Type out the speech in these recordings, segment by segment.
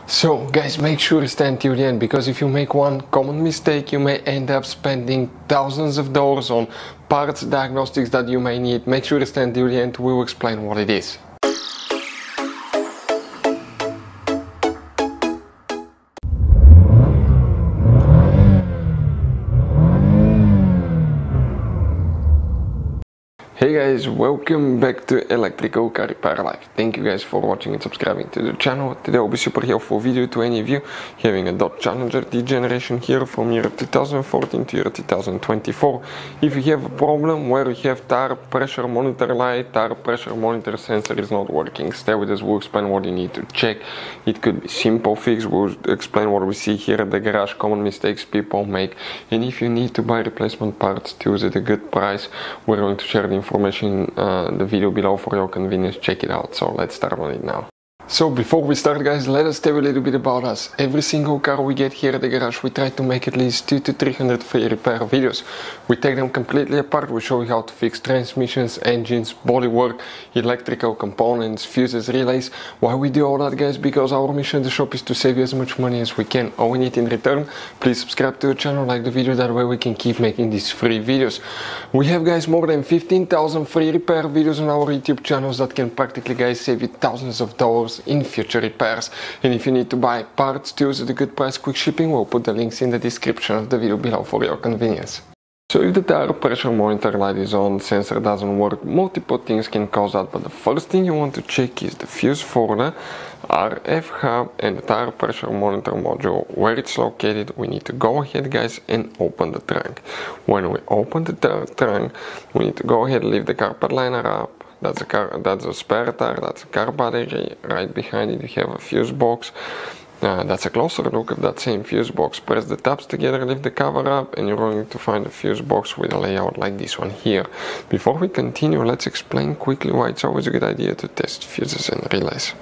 So guys, make sure to stay until the end, because if you make one common mistake, you may end up spending thousands of dollars on parts diagnostics that you may need. Make sure to stay until the end, we will explain what it is. Hey guys, welcome back to Electrical Car Repair Life. Thank you guys for watching and subscribing to the channel. Today will be super helpful video to any of you having a Dodge Challenger D generation here from year 2014 to year 2024. If you have a problem where you have tire pressure monitor light, tire pressure monitor sensor is not working, stay with us, we'll explain what you need to check. It could be simple fix, we'll explain what we see here at the garage, common mistakes people make, and if you need to buy replacement parts to use at a good price, we're going to share the information the video below for your convenience. Check it out. So let's start on it now. So before we start guys, let us tell you a little bit about us. Every single car we get here at the garage, we try to make at least 200 to 300 free repair videos. We take them completely apart, we show you how to fix transmissions, engines, bodywork, electrical components, fuses, relays. Why we do all that guys? Because our mission at the shop is to save you as much money as we can. All we need in return, please subscribe to the channel, like the video, that way we can keep making these free videos. We have guys more than 15,000 free repair videos on our YouTube channels that can practically guys save you thousands of dollars in future repairs. And if you need to buy parts, tools at a good price, quick shipping, we'll put the links in the description of the video below for your convenience. So if the tire pressure monitor light is on, sensor doesn't work, multiple things can cause that, but the first thing you want to check is the fuse for the RF hub and the tire pressure monitor module. Where it's located, we need to go ahead guys and open the trunk. When we open the trunk, we need to go ahead and lift the carpet liner up. That's a spare tire, that's a car battery. Right behind it you have a fuse box. That's a closer look at that same fuse box. Press the tabs together, lift the cover up, and you're going to find a fuse box with a layout like this one here. Before we continue, let's explain quickly why it's always a good idea to test fuses and relays.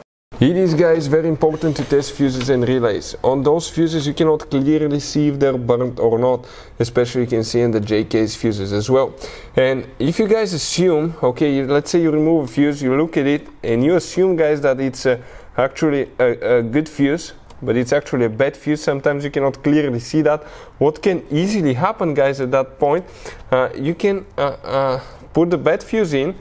It is guys very important to test fuses and relays. On those fuses you cannot clearly see if they're burnt or not, especially you can see in the J-case fuses as well. And if you guys assume, okay, let's say you remove a fuse, you look at it and you assume guys that it's actually a good fuse, but it's actually a bad fuse, sometimes you cannot clearly see that. What can easily happen guys at that point, you can put the bad fuse in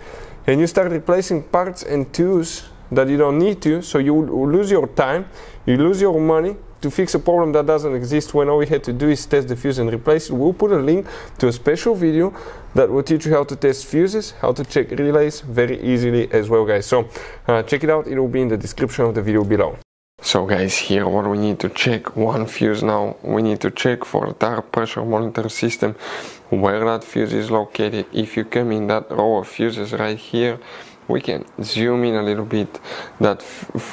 and you start replacing parts and tools that you don't need to, so you lose your time, you lose your money to fix a problem that doesn't exist, when all we had to do is test the fuse and replace it. We'll put a link to a special video that will teach you how to test fuses, how to check relays very easily as well guys. So check it out, it will be in the description of the video below. So guys, here what we need to check, one fuse now, we need to check for the tire pressure monitor system where that fuse is located. If you come in that row of fuses right here, we can zoom in a little bit. That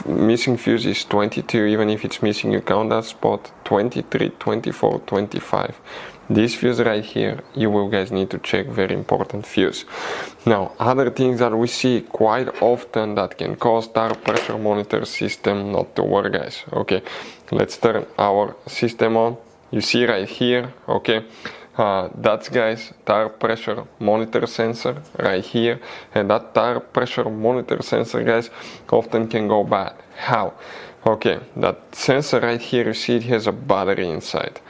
missing fuse is 22, even if it's missing you count that spot, 23, 24, 25. This fuse right here, you will guys need to check, very important fuse. Now, other things that we see quite often that can cause tire pressure monitor system not to work guys. Okay, let's turn our system on. You see right here, okay, that's guys tire pressure monitor sensor right here, and that tire pressure monitor sensor guys often can go bad. How? Okay, that sensor right here, you see it has a battery inside.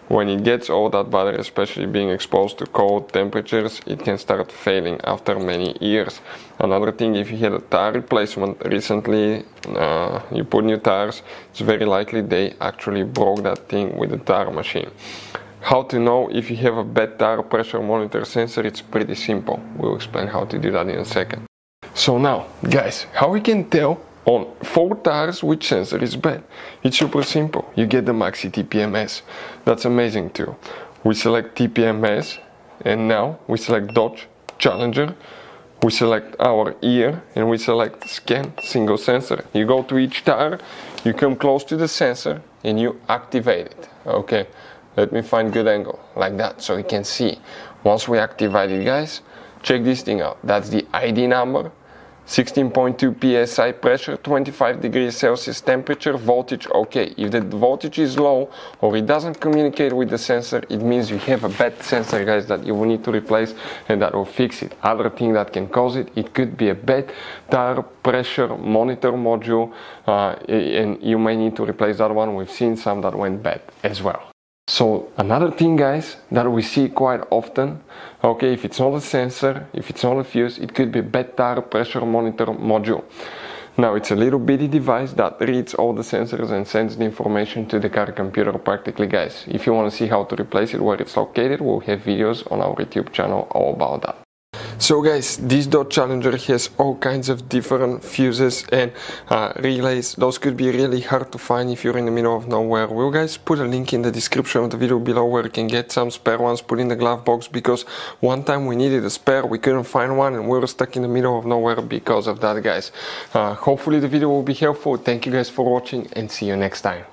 When it gets old, that battery, especially being exposed to cold temperatures, it can start failing after many years. Another thing, if you had a tire replacement recently, you put new tires, it's very likely they actually broke that thing with the tire machine. How to know if you have a bad tire pressure monitor sensor? It's pretty simple. We'll explain how to do that in a second. So now, guys, how we can tell on 4 tires which sensor is bad? It's super simple. You get the Maxi TPMS. That's amazing too. We select TPMS, and now we select Dodge Challenger. We select our ear and we select scan single sensor. You go to each tire, you come close to the sensor and you activate it. Okay. Let me find good angle, like that, so you can see. Once we activate it guys, check this thing out. That's the ID number, 16.2 psi pressure, 25 degrees Celsius temperature, voltage okay. If the voltage is low or it doesn't communicate with the sensor, it means you have a bad sensor, guys, that you will need to replace, and that will fix it. Other thing that can cause it, it could be a bad tire pressure monitor module, and you may need to replace that one. We've seen some that went bad as well. So another thing, guys, that we see quite often, okay, if it's not a sensor, if it's not a fuse, it could be bad tire pressure monitor module. Now, it's a little bitty device that reads all the sensors and sends the information to the car computer practically, guys. If you want to see how to replace it, where it's located, we'll have videos on our YouTube channel all about that. So guys, this Dodge Challenger has all kinds of different fuses and relays. Those could be really hard to find if you're in the middle of nowhere. We'll guys put a link in the description of the video below where you can get some spare ones, put in the glove box, because one time we needed a spare, we couldn't find one, and we were stuck in the middle of nowhere because of that, guys. Hopefully the video will be helpful. Thank you guys for watching, and see you next time.